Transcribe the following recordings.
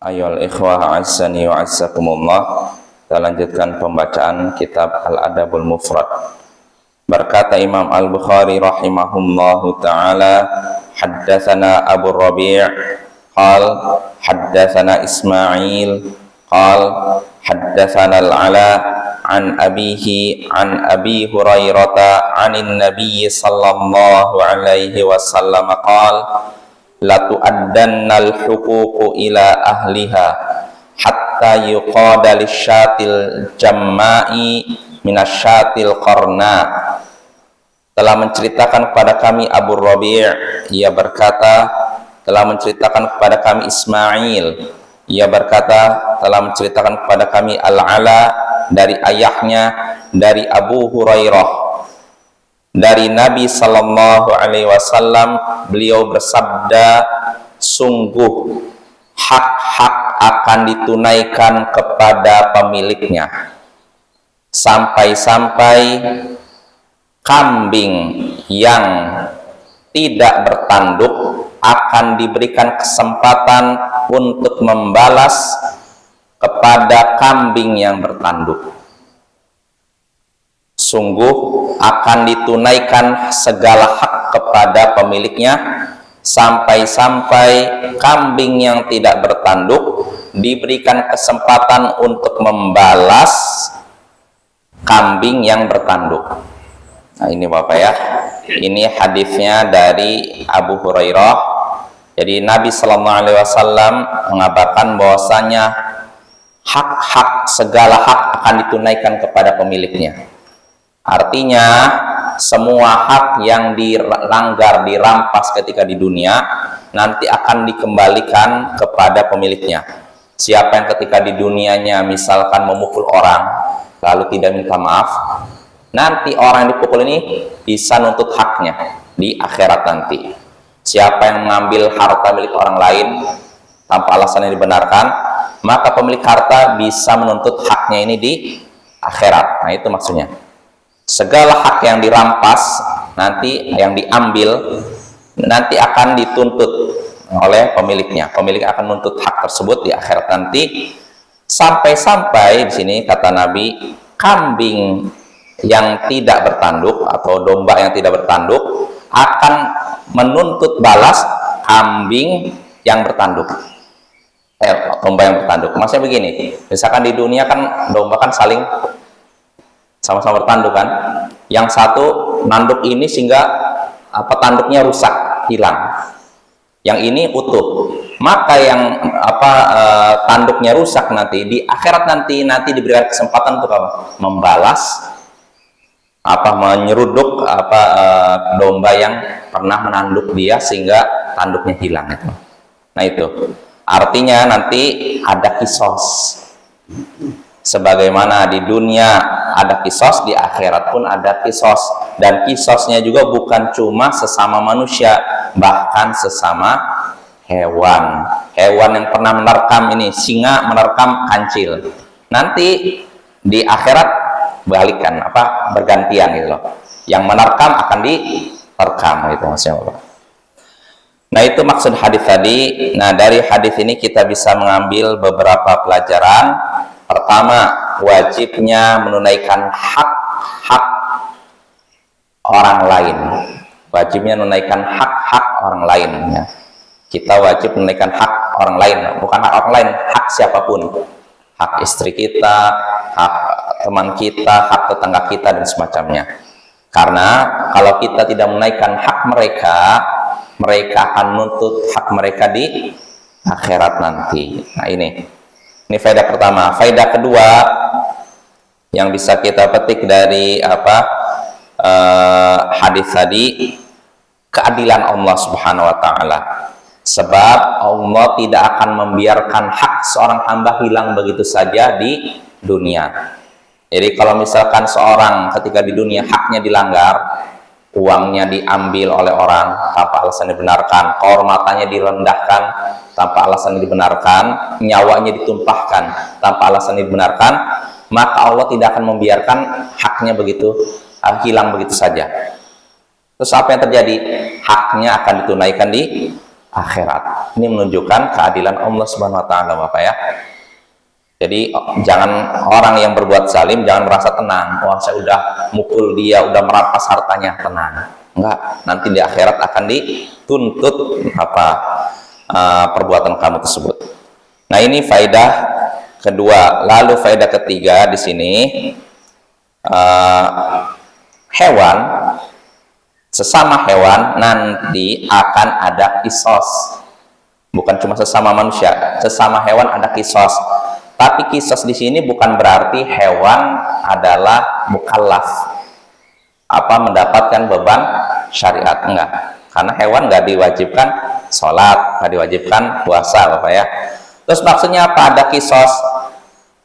Ayyuhal ikhwah azzani wa azzakumullah. Kita lanjutkan pembacaan kitab Al-Adabul Mufrad. Berkata Imam Al-Bukhari rahimahullahu ta'ala, haddatsana Abu Rabi' qal haddatsana Ismail qal haddatsana Al-Ala an abihi an Abi Hurairah anin Nabiy sallallahu alaihi wasallam qal la tu'addannal huququ ila ahliha hatta yuqada lisyatil jamma'i minasyatil qarna. Telah menceritakan kepada kami Abu Rabi', ia berkata telah menceritakan kepada kami Ismail, ia berkata telah menceritakan kepada kami Al-Ala dari ayahnya dari Abu Hurairah dari Nabi sallallahu alaihi wasallam, beliau bersabda, sungguh hak-hak akan ditunaikan kepada pemiliknya sampai-sampai kambing yang tidak bertanduk akan diberikan kesempatan untuk membalas kepada kambing yang bertanduk. Sungguh akan ditunaikan segala hak kepada pemiliknya sampai-sampai kambing yang tidak bertanduk diberikan kesempatan untuk membalas kambing yang bertanduk. Nah, ini Bapak ya, ini hadisnya dari Abu Hurairah. Jadi Nabi Sallallahu Alaihi Wasallam mengabarkan bahwasanya hak-hak, segala hak akan ditunaikan kepada pemiliknya. Artinya semua hak yang dilanggar, dirampas ketika di dunia nanti akan dikembalikan kepada pemiliknya. Siapa yang ketika di dunianya misalkan memukul orang lalu tidak minta maaf, nanti orang yang dipukul ini bisa nuntut haknya di akhirat nanti. Siapa yang mengambil harta milik orang lain tanpa alasan yang dibenarkan, maka pemilik harta bisa menuntut haknya ini di akhirat. Nah, itu maksudnya. Segala hak yang dirampas nanti, yang diambil nanti akan dituntut oleh pemiliknya. Pemilik akan menuntut hak tersebut di akhirat nanti, sampai-sampai di sini kata Nabi, kambing yang tidak bertanduk atau domba yang tidak bertanduk akan menuntut balas kambing yang bertanduk. Domba yang bertanduk. Maksudnya begini, misalkan di dunia kan domba kan saling sama-sama bertanduk kan, yang satu nanduk ini sehingga tanduknya rusak, hilang, yang ini utuh, maka yang tanduknya rusak nanti di akhirat nanti diberikan kesempatan untuk membalas menyeruduk domba yang pernah menanduk dia sehingga tanduknya hilang itu. Nah, itu artinya nanti ada kisos. Sebagaimana di dunia ada kisos, di akhirat pun ada kisos. Dan kisosnya juga bukan cuma sesama manusia, bahkan sesama hewan. Hewan yang pernah menerkam ini, singa menerkam kancil, nanti di akhirat balikan, bergantian gitu loh. Yang menerkam akan diterkam, gitu maksudnya Bapak. Nah, itu maksud hadis tadi. Nah, dari hadis ini kita bisa mengambil beberapa pelajaran. Pertama, wajibnya menunaikan hak-hak orang lain. Wajibnya menunaikan hak-hak orang lain. Ya. Kita wajib menunaikan hak orang lain, bukan hak orang lain, hak siapapun. Hak istri kita, hak teman kita, hak tetangga kita, dan semacamnya. Karena kalau kita tidak menunaikan hak mereka, mereka akan menuntut hak mereka di akhirat nanti. Nah, ini faedah pertama. Faedah kedua yang bisa kita petik dari hadis tadi, keadilan Allah Subhanahu wa taala. Sebab Allah tidak akan membiarkan hak seorang hamba hilang begitu saja di dunia. Jadi kalau misalkan seorang ketika di dunia haknya dilanggar, uangnya diambil oleh orang tanpa alasan dibenarkan, kehormatannya direndahkan tanpa alasan dibenarkan, nyawanya ditumpahkan tanpa alasan dibenarkan, maka Allah tidak akan membiarkan haknya begitu hilang begitu saja. Terus apa yang terjadi? Haknya akan ditunaikan di akhirat. Ini menunjukkan keadilan Allah Subhanahu wa taala, Bapak ya. Jadi jangan orang yang berbuat zalim jangan merasa tenang. Wah, saya udah mukul dia, udah merampas hartanya, tenang. Enggak, nanti di akhirat akan dituntut perbuatan kamu tersebut. Nah, ini faedah kedua. Lalu faedah ketiga di sini, hewan, sesama hewan nanti akan ada kisos. Bukan cuma sesama manusia, sesama hewan ada kisos. Tapi kisos di sini bukan berarti hewan adalah mukallaf, mendapatkan beban syariat, enggak. Karena hewan nggak diwajibkan sholat, nggak diwajibkan puasa, Bapak ya. Terus maksudnya apa? Ada kisos,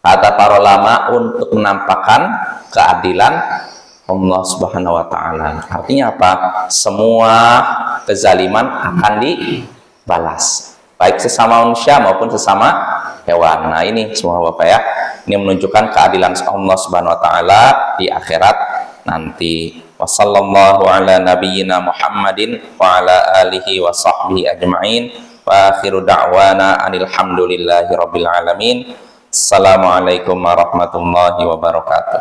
kata para ulama, untuk menampakkan keadilan Allah Subhanahu wa taala. Artinya apa? Semua kezaliman akan dibalas, baik sesama manusia maupun sesama hewan. Nah, ini semua Bapak ya. Ini menunjukkan keadilan Allah Subhanahu wa taala di akhirat nanti. Wassallallahu ala nabiyyina Muhammadin wa ala alihi wa sahbihi ajma'in. Wa akhiru da'wana anil hamdulillahi rabbil alamin. Assalamualaikum warahmatullahi wabarakatuh.